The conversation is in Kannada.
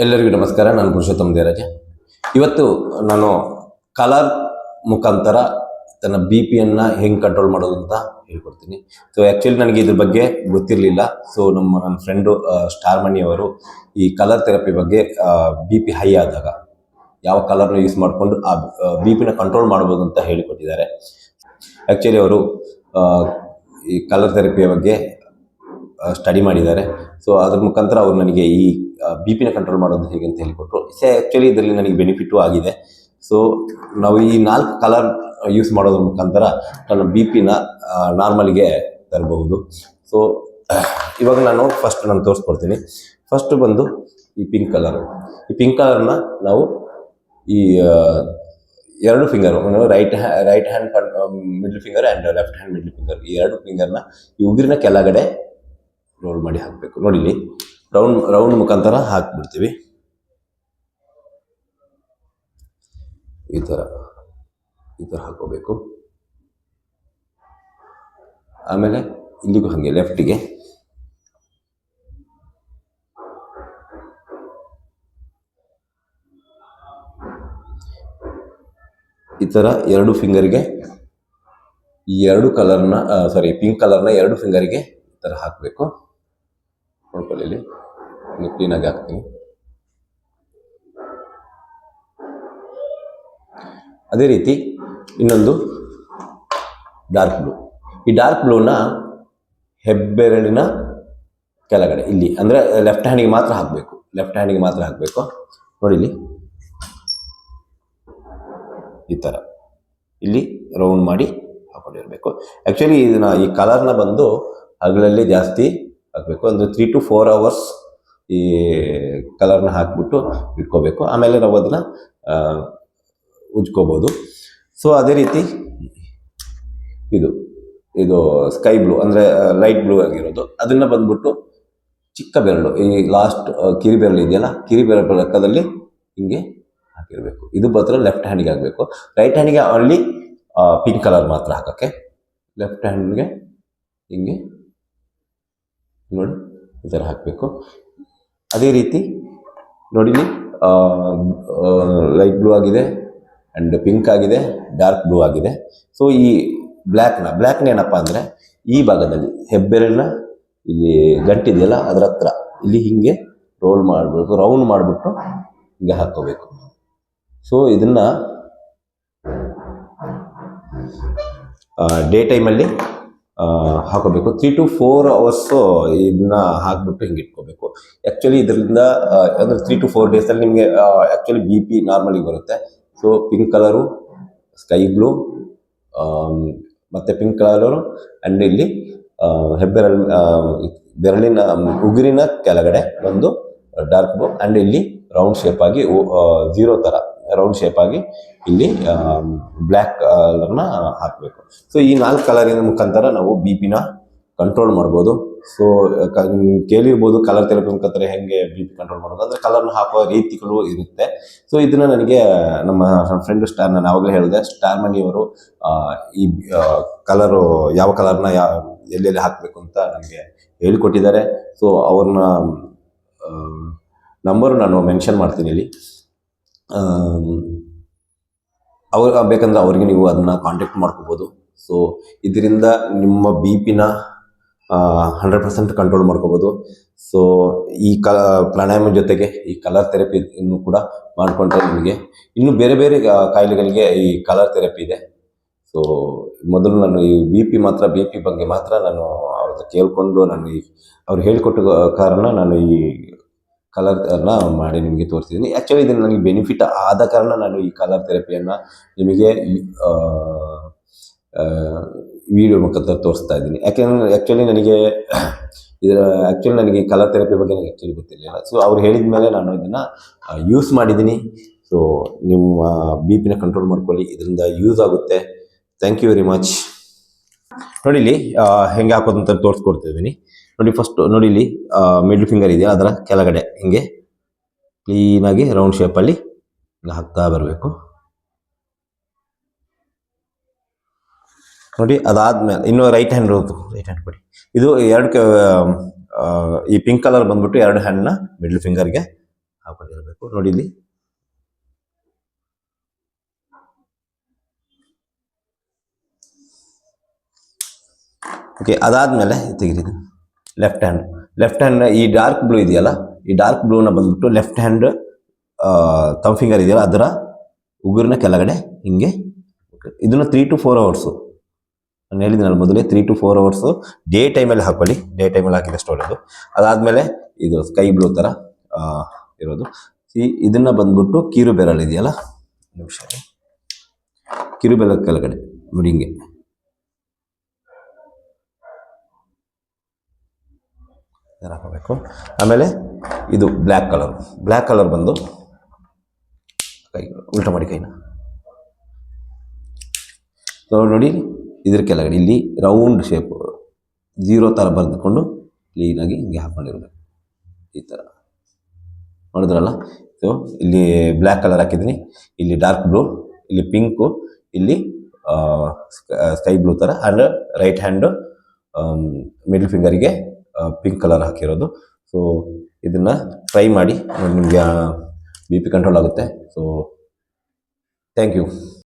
ಎಲ್ಲರಿಗೂ ನಮಸ್ಕಾರ. ನಾನು ಪುರುಷೋತ್ತಮ ದೇವರಾಜ. ಇವತ್ತು ನಾನು ಕಲರ್ ಮುಖಾಂತರ ತನ್ನ ಬಿ ಪಿಯನ್ನು ಹೆಂಗೆ ಕಂಟ್ರೋಲ್ ಮಾಡೋದು ಅಂತ ಹೇಳ್ಕೊಡ್ತೀನಿ. ಸೊ ಆ್ಯಕ್ಚುಲಿ ನನಗೆ ಇದ್ರ ಬಗ್ಗೆ ಗೊತ್ತಿರಲಿಲ್ಲ. ಸೊ ನನ್ನ ಫ್ರೆಂಡು ಸ್ಟಾರ್ ಮಣಿ ಅವರು ಈ ಕಲರ್ ಥೆರಪಿ ಬಗ್ಗೆ ಬಿ ಪಿ ಹೈ ಆದಾಗ ಯಾವ ಕಲರ್ನ ಯೂಸ್ ಮಾಡಿಕೊಂಡು ಆ ಬಿ ಪಿನ ಕಂಟ್ರೋಲ್ ಮಾಡ್ಬೋದು ಅಂತ ಹೇಳಿಕೊಟ್ಟಿದ್ದಾರೆ. ಆ್ಯಕ್ಚುಲಿ ಅವರು ಈ ಕಲರ್ ಥೆರಪಿಯ ಬಗ್ಗೆ ಸ್ಟಡಿ ಮಾಡಿದ್ದಾರೆ. ಸೊ ಅದ್ರ ಮುಖಾಂತರ ಅವರು ನನಗೆ ಈ ಬಿ ಪಿನ ಕಂಟ್ರೋಲ್ ಮಾಡೋದು ಹೇಗೆ ಅಂತ ಹೇಳಿಕೊಟ್ರು. ಆ್ಯಕ್ಚುಲಿ ಇದರಲ್ಲಿ ನನಗೆ ಬೆನಿಫಿಟು ಆಗಿದೆ. ಸೊ ನಾವು ಈ 4 ಕಲರ್ ಯೂಸ್ ಮಾಡೋದ್ರ ಮುಖಾಂತರ ನನ್ನ ಬಿ ಪಿನ ನಾರ್ಮಲಿಗೆ ತರಬಹುದು. ಸೊ ಇವಾಗ ನಾನು ತೋರಿಸ್ಕೊಡ್ತೀನಿ. ಫಸ್ಟು ಬಂದು ಈ ಪಿಂಕ್ ಕಲರು. ಈ ಪಿಂಕ್ ಕಲರ್ನ ನಾವು ಈ 2 finger, right hand middle finger and left hand middle finger, ಈ 2 ಫಿಂಗರ್ನ ಈ ಉಗುರಿನ ಕೆಳಗಡೆ ರೋಲ್ ಮಾಡಿ ಹಾಕಬೇಕು. ನೋಡಿ, ಇಲ್ಲಿ ರೌಂಡ್ ಮುಖಾಂತರ ಹಾಕ್ಬಿಡ್ತೀವಿ. ಈ ಥರ ಹಾಕೋಬೇಕು. ಆಮೇಲೆ ಇಲ್ಲಿಗೂ ಹಾಗೆ ಲೆಫ್ಟಿಗೆ ಈ ಥರ 2 ಫಿಂಗರ್ಗೆ ಈ 2 ಕಲರ್ನ ಪಿಂಕ್ ಕಲರ್ನ 2 ಫಿಂಗರ್ಗೆ ಈ ಥರ ಹಾಕಬೇಕು. ನೋಡ್ಕೊಳ್ಳಿ, ಇಲ್ಲಿ ಕ್ಲೀನಾಗಿ ಹಾಕ್ತೀನಿ. ಅದೇ ರೀತಿ ಇನ್ನೊಂದು ಡಾರ್ಕ್ ಬ್ಲೂ. ಈ ಡಾರ್ಕ್ ಬ್ಲೂನ ಹೆಬ್ಬೆರಳಿನ ಕೆಳಗಡೆ ಇಲ್ಲಿ, ಅಂದರೆ ಲೆಫ್ಟ್ ಹ್ಯಾಂಡಿಗೆ ಮಾತ್ರ ಹಾಕಬೇಕು. ನೋಡಿ, ಇಲ್ಲಿ ಈ ಥರ ಇಲ್ಲಿ ರೌಂಡ್ ಮಾಡಿ ಹಾಕೊಂಡಿರಬೇಕು. ಆ್ಯಕ್ಚುಲಿ ಈ ಕಲರ್ನ ಬಂದು ಹಗಲಲ್ಲಿ ಜಾಸ್ತಿ ಹಾಕಬೇಕು. ಅಂದರೆ 3 to 4 hours ಈ ಕಲರ್ನ ಹಾಕ್ಬಿಟ್ಟು ಇಟ್ಕೋಬೇಕು. ಆಮೇಲೆ ನಾವು ಅದನ್ನು ಉಜ್ಕೋಬೋದು. ಸೊ ಅದೇ ರೀತಿ ಇದು ಸ್ಕೈ ಬ್ಲೂ, ಅಂದರೆ ಲೈಟ್ ಬ್ಲೂ ಆಗಿರೋದು, ಅದನ್ನು ಬಂದ್ಬಿಟ್ಟು ಚಿಕ್ಕ ಬೆರಳು, ಈ ಲಾಸ್ಟ್ ಕಿರಿ ಬೆರಳು ಇದೆಯಲ್ಲ, ಕಿರಿ ಬೆರಳು ಲೆಕ್ಕದಲ್ಲಿ ಹಿಂಗೆ ಹಾಕಿರಬೇಕು. ಇದು ಮಾತ್ರ ಲೆಫ್ಟ್ ಹ್ಯಾಂಡಿಗೆ ಆಗಬೇಕು. ರೈಟ್ ಹ್ಯಾಂಡಿಗೆ ಓನ್ಲಿ ಪಿಂಕ್ ಕಲರ್ ಮಾತ್ರ ಹಾಕೋಕ್ಕೆ. ಲೆಫ್ಟ್ ಹ್ಯಾಂಡ್ಗೆ ಹಿಂಗೆ ನೋಡಿ ಈ ಥರ ಹಾಕಬೇಕು. ಅದೇ ರೀತಿ ನೋಡಿ, ಲೈಟ್ ಬ್ಲೂ ಆಗಿದೆ ಆ್ಯಂಡ್ ಪಿಂಕ್ ಆಗಿದೆ, ಡಾರ್ಕ್ ಬ್ಲೂ ಆಗಿದೆ. ಸೊ ಈ ಬ್ಲ್ಯಾಕ್ನ ಏನಪ್ಪ ಅಂದರೆ ಈ ಭಾಗದಲ್ಲಿ ಹೆಬ್ಬೆರಳಿನ ಇಲ್ಲಿ ಗಂಟಿದೆಯಲ್ಲ ಅದರ ಹತ್ರ ಇಲ್ಲಿ ಹಿಂಗೆ ರೋಲ್ ಮಾಡಬೇಕು, ರೌಂಡ್ ಮಾಡಿಬಿಟ್ಟು ಹಿಂಗೆ ಹಾಕ್ಕೋಬೇಕು. ಸೊ ಇದನ್ನು ಡೇ ಟೈಮಲ್ಲಿ ಹಾಕೋಬೇಕು. 3 to 4 hours ಇದನ್ನ ಹಾಕ್ಬಿಟ್ಟು ಹಿಂಗೆ ಇಟ್ಕೋಬೇಕು. ಆ್ಯಕ್ಚುಲಿ ಇದರಿಂದ ಅಂದರೆ 3 to 4 days ನಿಮಗೆ ಆ್ಯಕ್ಚುಲಿ ಬಿ ಪಿ ನಾರ್ಮಲಿಗೆ ಬರುತ್ತೆ. So pink colour, sky blue ಮತ್ತು ಪಿಂಕ್ ಕಲರು ಆ್ಯಂಡ್ ಇಲ್ಲಿ ಬೆರಳಿನ ಉಗುರಿನ ಕೆಳಗಡೆ ಒಂದು ಡಾರ್ಕ್ ಬ್ಲೂ ಆ್ಯಂಡ್ ಇಲ್ಲಿ ರೌಂಡ್ ಶೇಪ್ ಆಗಿ 0 ಥರ ರೌಂಡ್ ಶೇಪ್ ಆಗಿ ಇಲ್ಲಿ ಬ್ಲ್ಯಾಕ್ ಕಲರ್ನ ಹಾಕಬೇಕು. ಸೊ ಈ 4 ಕಲರಿನ ಮುಖಾಂತರ ನಾವು ಬಿ ಪಿನ ಕಂಟ್ರೋಲ್ ಮಾಡ್ಬೋದು. ಸೊ ಕೇಳಿರ್ಬೋದು ಕಲರ್ ಥೆರಪಿ ಮುಖಾಂತರ ಹೆಂಗೆ ಬಿ ಪಿ ಕಂಟ್ರೋಲ್ ಮಾಡೋದು ಅಂದರೆ ಕಲರ್ನ ಹಾಕುವ ರೀತಿಗಳು ಇರುತ್ತೆ. ಸೊ ಇದನ್ನು ನನಗೆ ನಮ್ಮ ಫ್ರೆಂಡ್ ನಾನು ಆವಾಗಲೇ ಹೇಳಿದೆ, ಸ್ಟಾರ್ ಮಣಿಯವರು ಈ ಕಲರು ಯಾವ ಕಲರ್ನ ಎಲ್ಲೆಲ್ಲಿ ಹಾಕಬೇಕು ಅಂತ ನನಗೆ ಹೇಳಿಕೊಟ್ಟಿದ್ದಾರೆ. ಸೊ ಅವ್ರನ್ನ ನಂಬರು ನಾನು ಮೆನ್ಷನ್ ಮಾಡ್ತೀನಿ ಇಲ್ಲಿ. ಬೇಕಂದ್ರೆ ಅವ್ರಿಗೆ ನೀವು ಅದನ್ನು ಕಾಂಟ್ಯಾಕ್ಟ್ ಮಾಡ್ಕೋಬೋದು. ಸೊ ಇದರಿಂದ ನಿಮ್ಮ ಬಿ ಪಿನ 100% ಕಂಟ್ರೋಲ್ ಮಾಡ್ಕೋಬೋದು. ಸೊ ಈ ಪ್ರಾಣಾಯಾಮ ಜೊತೆಗೆ ಈ ಕಲರ್ ಥೆರಪಿ ಇನ್ನೂ ಕೂಡ ಮಾಡಿಕೊಂಡ್ರೆ ನಿಮಗೆ ಇನ್ನೂ ಬೇರೆ ಬೇರೆ ಕಾಯಿಲೆಗಳಿಗೆ ಈ ಕಲರ್ ಥೆರಪಿ ಇದೆ. ಸೊ ಮೊದಲು ನಾನು ಈ ಬಿ ಪಿ ಬಗ್ಗೆ ಮಾತ್ರ ನಾನು ಅವ್ರದ್ದು ಕೇಳಿಕೊಂಡು ಅವ್ರು ಹೇಳಿಕೊಟ್ಟ ಕಾರಣ ನಾನು ಈ ಕಲರ್ನ ಮಾಡಿ ನಿಮಗೆ ತೋರಿಸಿದ್ದೀನಿ. ಆ್ಯಕ್ಚುಲಿ ಇದನ್ನು ನನಗೆ ಬೆನಿಫಿಟ್ ಆದ ಕಾರಣ ನಾನು ಈ ಕಲರ್ ಥೆರಪಿಯನ್ನು ನಿಮಗೆ ವಿಡಿಯೋ ಮುಖಾಂತರ ತೋರಿಸ್ತಾ ಇದ್ದೀನಿ. ಆ್ಯಕ್ಚುಲಿ ನನಗೆ ಈ ಕಲರ್ ಥೆರಪಿ ಬಗ್ಗೆ ನನಗೆ ಆ್ಯಕ್ಚುಲಿ ಗೊತ್ತಿರಲಿಲ್ಲ. ಸೊ ಅವ್ರು ಹೇಳಿದ ಮೇಲೆ ನಾನು ಇದನ್ನು ಯೂಸ್ ಮಾಡಿದ್ದೀನಿ. ಸೊ ನಿಮ್ಮ ಬಿ ಪಿನ ಕಂಟ್ರೋಲ್ ಮಾಡ್ಕೊಳ್ಳಿ, ಇದರಿಂದ ಯೂಸ್ ಆಗುತ್ತೆ. Thank you very much. ನೋಡಿ, ಇಲ್ಲಿ ಹೆಂಗೆ ಹಾಕೋದು ಅಂತ ತೋರಿಸ್ಕೊಡ್ತಿದ್ದೀನಿ. ನೋಡಿ, ಫಸ್ಟು ನೋಡಿ, ಇಲ್ಲಿ ಮಿಡ್ಲ್ ಫಿಂಗರ್ ಇದೆಯಾ ಅದರ ಕೆಳಗಡೆ ಹಿಂಗೆ ಕ್ಲೀನಾಗಿ ರೌಂಡ್ ಶೇಪಲ್ಲಿ ಹಾಕ್ತಾ ಬರಬೇಕು. ನೋಡಿ, ಅದಾದ್ಮೇಲೆ ಇನ್ನು ರೈಟ್ ಹ್ಯಾಂಡ್ ಕೊಡಿ. ಇದು ಈ ಪಿಂಕ್ ಕಲರ್ ಬಂದ್ಬಿಟ್ಟು 2 ಹ್ಯಾಂಡ್ನ ಮಿಡ್ಲ್ ಫಿಂಗರ್ಗೆ ಹಾಕೊಂಡಿರಬೇಕು ನೋಡಿ ಇಲ್ಲಿ. ಓಕೆ, ಅದಾದಮೇಲೆ ತೆಗಿರಿದು ಲೆಫ್ಟ್ ಹ್ಯಾಂಡ್ ಈ ಡಾರ್ಕ್ ಬ್ಲೂ ಇದೆಯಲ್ಲ, ಈ ಡಾರ್ಕ್ ಬ್ಲೂನ ಬಂದ್ಬಿಟ್ಟು ಲೆಫ್ಟ್ ಹ್ಯಾಂಡ್ ತಮ್ ಫಿಂಗರ್ ಇದೆಯಲ್ಲ ಅದರ ಉಗುರಿನ ಕೆಳಗಡೆ ಹಿಂಗೆ. ಇದನ್ನು 3 to 4 ಅವರ್ಸು ನಾನು ಹೇಳಿದ್ದೀನಲ್ಲ ಮೊದಲೇ, 3 to 4 ಅವರ್ಸು ಡೇ ಟೈಮಲ್ಲಿ ಹಾಕೊಳ್ಳಿ. ಡೇ ಟೈಮಲ್ಲಿ ಹಾಕಿದಷ್ಟು ಒಳ್ಳೆಯದು. ಅದಾದಮೇಲೆ ಇದು ಸ್ಕೈ ಬ್ಲೂ ಥರ ಇರೋದು. ಇದನ್ನು ಬಂದ್ಬಿಟ್ಟು ಕಿರು ಬೆರಳು ಇದೆಯಲ್ಲ, ನಿಮಿಷ, ಕಿರು ಬೆರಳು ಕೆಳಗಡೆ ನೋಡಿ ಹಿಂಗೆ ಹಾಕಬೇಕು. ಆಮೇಲೆ ಇದು ಬ್ಲ್ಯಾಕ್ ಕಲರ್ ಬಂದು ಕೈ ಉಲ್ಟ ಮಾಡಿ ಕೈನ ನೋಡಿ, ಇದ್ರ ಕೆಳಗಡೆ ಇಲ್ಲಿ ರೌಂಡ್ ಶೇಪ್ 0 ಥರ ಬರೆದುಕೊಂಡು ಕ್ಲೀನಾಗಿ ಹಿಂಗೆ ಹಾಕೊಂಡಿರ್ಬೇಕು ಈ ಥರ. ನೋಡಿದ್ರಲ್ಲ, ಸೊ ಇಲ್ಲಿ ಬ್ಲ್ಯಾಕ್ ಕಲರ್ ಹಾಕಿದ್ದೀನಿ, ಇಲ್ಲಿ ಡಾರ್ಕ್ ಬ್ಲೂ, ಇಲ್ಲಿ ಪಿಂಕು, ಇಲ್ಲಿ ಸ್ಕೈ ಬ್ಲೂ ಥರ. ಆ್ಯಂಡ್ ರೈಟ್ ಹ್ಯಾಂಡು ಮಿಡಲ್ ಫಿಂಗರಿಗೆ ಪಿಂಕ್ ಕಲರ್ ಹಾಕಿರೋದು. ಸೊ ಇದನ್ನು ಟ್ರೈ ಮಾಡಿ, ನಿಮಗೆ BP ಕಂಟ್ರೋಲ್ ಆಗುತ್ತೆ. So thank you.